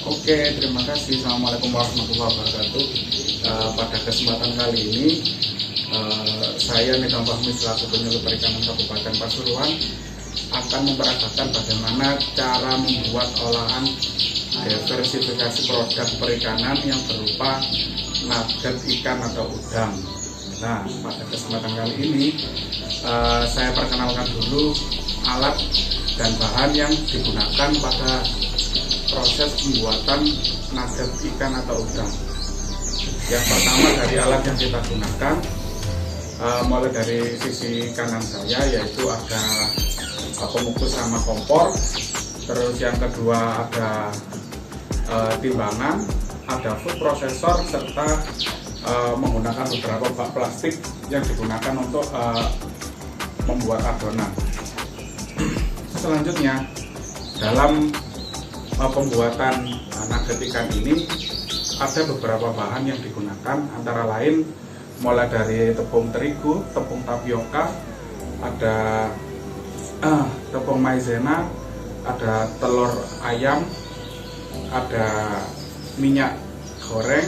Oke, terima kasih. Assalamualaikum warahmatullahi wabarakatuh. Pada kesempatan kali ini, saya Nidam Fahmi selaku penyuluh perikanan Kabupaten Pasuruan akan memperagakan bagaimana cara membuat olahan diversifikasi produk perikanan yang berupa nugget ikan atau udang. Nah, pada kesempatan kali ini saya perkenalkan dulu alat dan bahan yang digunakan pada proses pembuatan nugget ikan atau udang. Yang pertama dari alat yang kita gunakan, mulai dari sisi kanan saya, yaitu ada pengukus sama kompor. Terus yang kedua ada timbangan, ada food processor, serta menggunakan beberapa bak plastik yang digunakan untuk membuat adonan. Selanjutnya, dalam pembuatan nugget ikan ini ada beberapa bahan yang digunakan, antara lain mulai dari tepung terigu, tepung tapioka, ada tepung maizena, ada telur ayam, ada minyak goreng,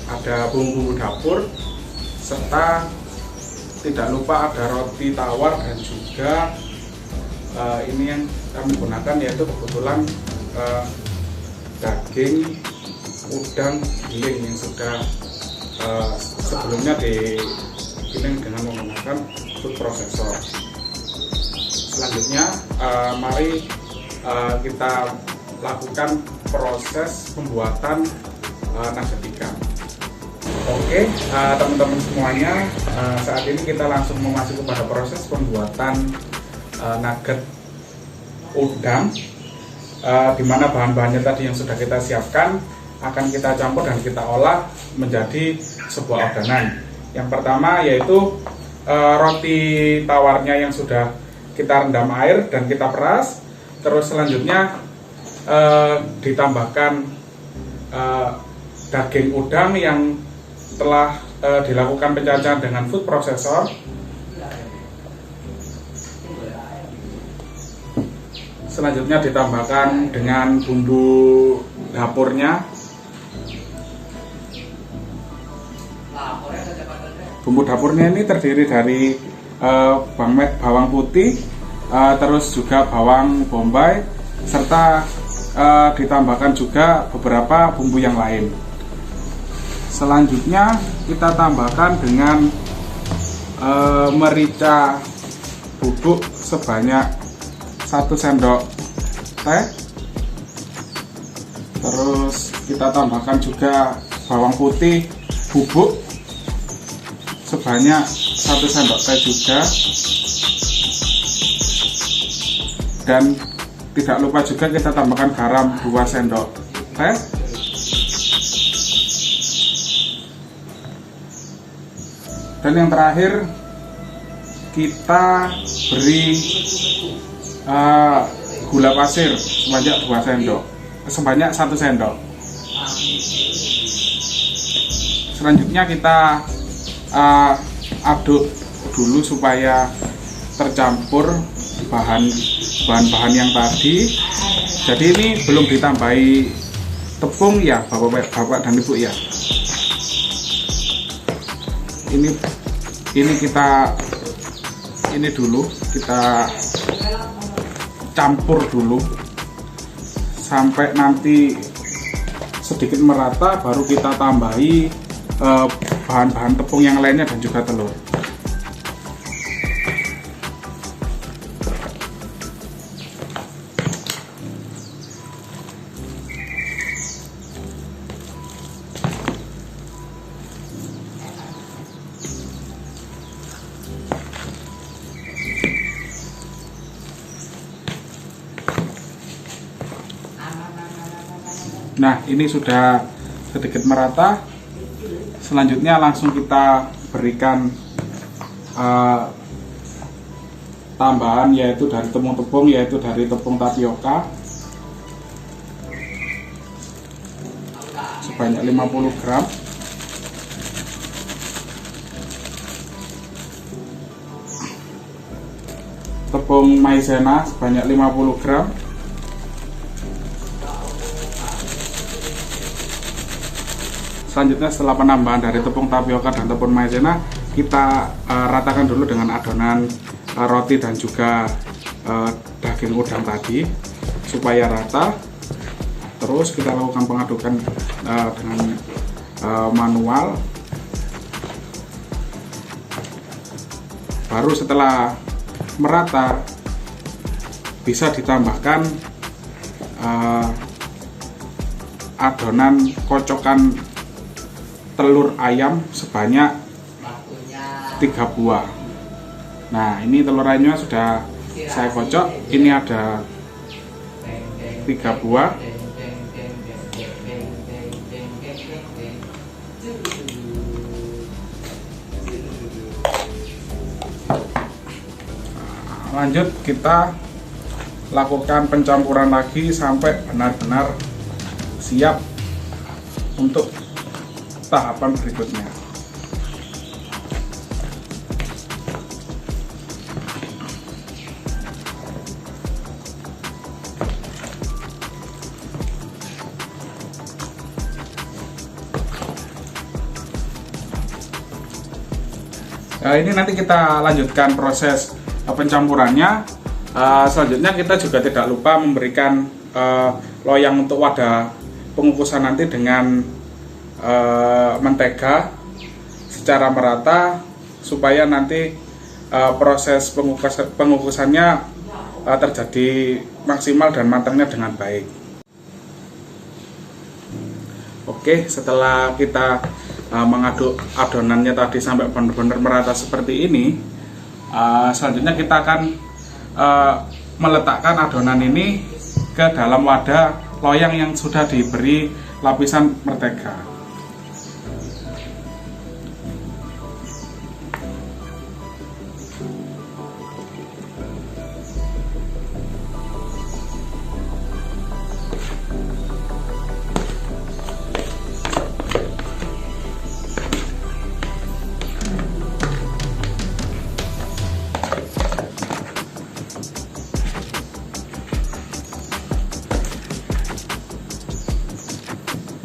ada bumbu dapur, serta tidak lupa ada roti tawar dan juga ini yang kami gunakan yaitu kebetulan daging udang giling yang sudah sebelumnya digiling dengan menggunakan food processor. Selanjutnya mari kita lakukan proses pembuatan nugget ikan. Oke, teman-teman semuanya, saat ini kita langsung memasuki kepada proses pembuatan nugget udang, di mana bahan-bahannya tadi yang sudah kita siapkan akan kita campur dan kita olah menjadi sebuah adonan. Yang pertama yaitu roti tawarnya yang sudah kita rendam air dan kita peras. Terus selanjutnya ditambahkan daging udang yang telah dilakukan pencacahan dengan food processor. Selanjutnya ditambahkan dengan bumbu dapurnya. Bumbu dapurnya ini terdiri dari bawang putih, terus juga bawang bombay, serta ditambahkan juga beberapa bumbu yang lain. Selanjutnya kita tambahkan dengan merica bubuk sebanyak 1 sendok teh. Terus kita tambahkan juga bawang putih bubuk sebanyak 1 sendok teh juga. Dan tidak lupa juga kita tambahkan garam 2 sendok teh. Dan yang terakhir kita beri gula pasir sebanyak 1 sendok. Selanjutnya kita aduk dulu supaya tercampur bahan-bahan yang tadi. Jadi ini belum ditambahi tepung ya Bapak dan Ibu ya. Ini kita campur dulu sampai nanti sedikit merata, baru kita tambahi bahan-bahan tepung yang lainnya dan juga telur. Nah, ini sudah sedikit merata. Selanjutnya langsung kita berikan tambahan yaitu dari tepung-tepung, yaitu dari tepung tapioka sebanyak 50 gram. Tepung maizena sebanyak 50 gram. Selanjutnya setelah penambahan dari tepung tapioka dan tepung maizena, kita ratakan dulu dengan adonan roti dan juga daging udang tadi supaya rata. Terus kita lakukan pengadukan dengan manual. Baru setelah merata bisa ditambahkan adonan kocokan telur ayam sebanyak 3 buah. Nah, ini telur ayamnya sudah saya kocok. Ini ada 3 buah. Lanjut kita lakukan pencampuran lagi sampai benar-benar siap untuk tahapan berikutnya. Nah, ini nanti kita lanjutkan proses pencampurannya. Selanjutnya kita juga tidak lupa memberikan loyang untuk wadah pengukusan nanti dengan mentega secara merata supaya nanti proses pengukusannya terjadi maksimal dan matangnya dengan baik. Oke, setelah kita mengaduk adonannya tadi sampai benar-benar merata seperti ini, selanjutnya kita akan meletakkan adonan ini ke dalam wadah loyang yang sudah diberi lapisan mentega.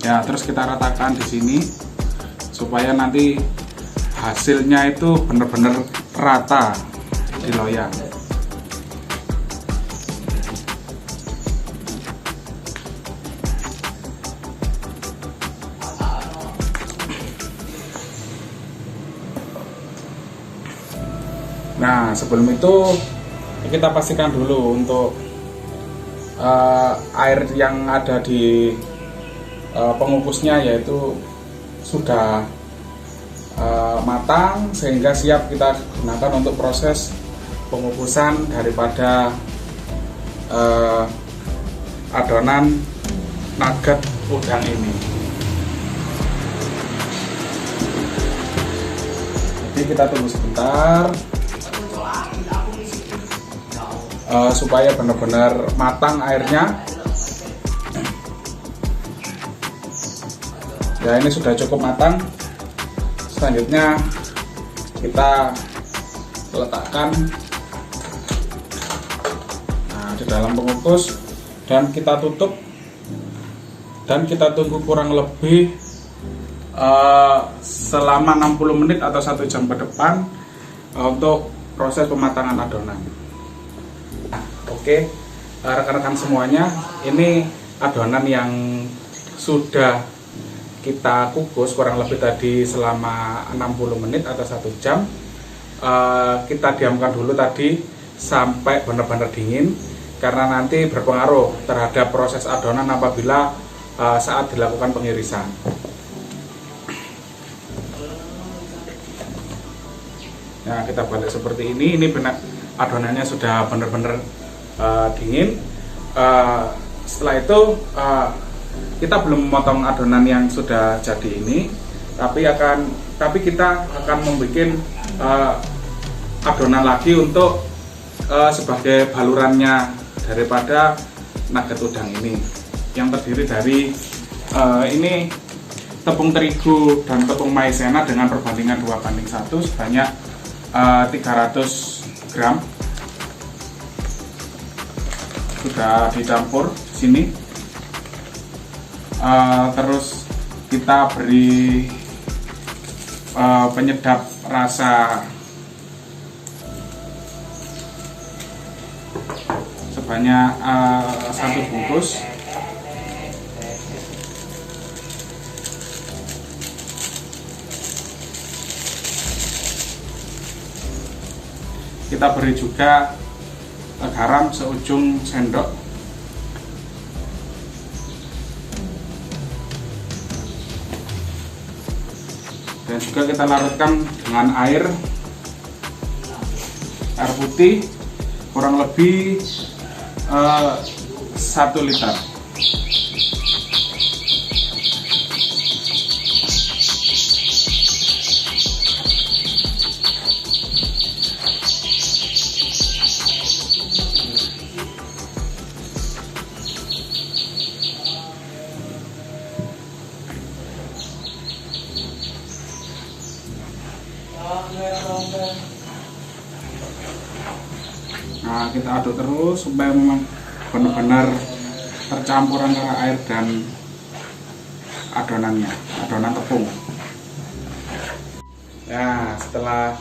Ya, terus kita ratakan di sini supaya nanti hasilnya itu benar-benar rata di loyang. Nah, sebelum itu kita pastikan dulu untuk air yang ada di pengukusnya yaitu sudah matang sehingga siap kita gunakan untuk proses pengukusan daripada adonan nugget udang ini. Jadi kita tunggu sebentar supaya benar-benar matang airnya. Ya, ini sudah cukup matang. Selanjutnya kita letakkan di dalam pengukus dan kita tutup dan kita tunggu kurang lebih selama 60 menit atau 1 jam ke depan untuk proses pematangan adonan. Oke, rekan-rekan semuanya, ini adonan yang sudah kita kukus kurang lebih tadi selama 60 menit atau 1 jam. Kita diamkan dulu tadi sampai benar-benar dingin karena nanti berpengaruh terhadap proses adonan apabila saat dilakukan pengirisan. Nah, kita balik seperti ini benar adonannya sudah benar-benar dingin. Setelah itu kita belum memotong adonan yang sudah jadi ini, tapi kita akan membuat adonan lagi untuk sebagai balurannya daripada nugget udang ini, yang terdiri dari ini tepung terigu dan tepung maizena dengan perbandingan 2:1 sebanyak 300 gram sudah dicampur di sini. Terus kita beri penyedap rasa sebanyak 1 bungkus. Kita beri juga garam seujung sendok. Dan juga kita larutkan dengan air putih kurang lebih 1 liter. Nah, kita aduk terus supaya memang benar-benar tercampur antara air dan adonannya, adonan tepung. Nah, setelah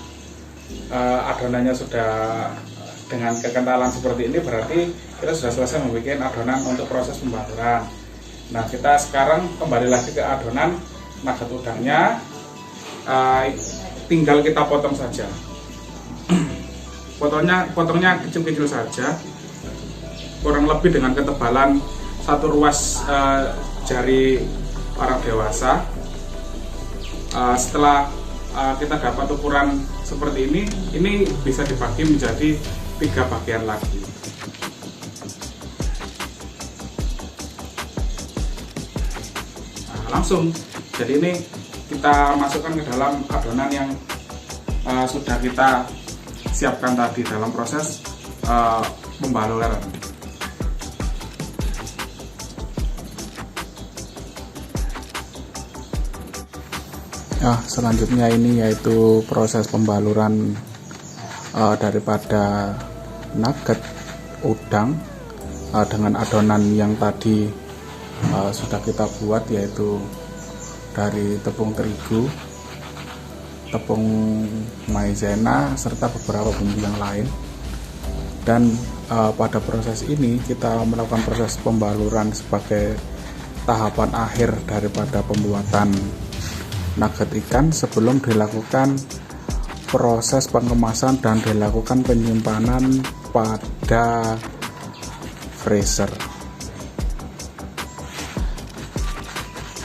adonannya sudah dengan kekentalan seperti ini, berarti kita sudah selesai membuat adonan untuk proses pembaluran. Nah, kita sekarang kembali lagi ke adonan nugget udangnya. Tinggal kita potong saja. Potongnya kecil-kecil saja, kurang lebih dengan ketebalan 1 ruas jari orang dewasa. Setelah kita dapat ukuran seperti ini bisa dibagi menjadi 3 bagian lagi. Nah, langsung, jadi ini kita masukkan ke dalam adonan yang sudah kita siapkan tadi dalam proses pembaluran. Selanjutnya ini yaitu proses pembaluran daripada nugget udang dengan adonan yang tadi sudah kita buat, yaitu dari tepung terigu, tepung maizena, serta beberapa bumbu yang lain. Dan pada proses ini kita melakukan proses pembaluran sebagai tahapan akhir daripada pembuatan nugget ikan sebelum dilakukan proses pengemasan dan dilakukan penyimpanan pada freezer.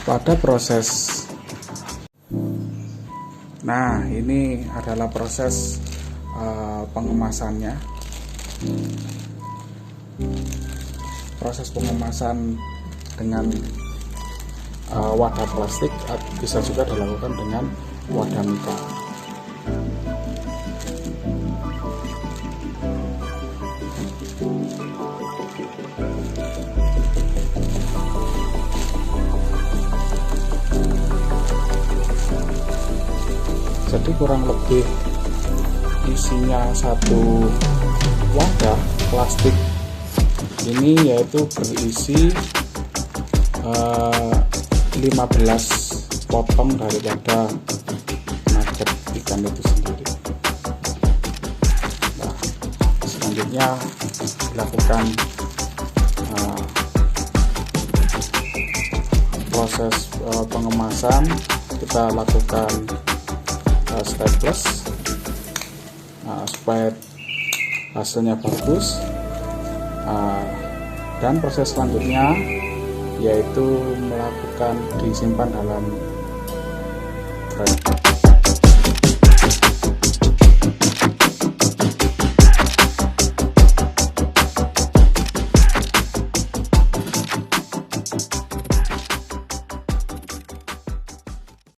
Pada proses, nah ini adalah proses pengemasannya. Proses pengemasan dengan wadah plastik bisa juga dilakukan dengan wadah mika. Jadi kurang lebih isinya 1 wadah plastik ini yaitu berisi 15 potong daripada nugget ikan itu sendiri. Nah, selanjutnya dilakukan proses pengemasan. Kita lakukan staples supaya hasilnya bagus. Dan proses selanjutnya yaitu melakukan disimpan dalam frame.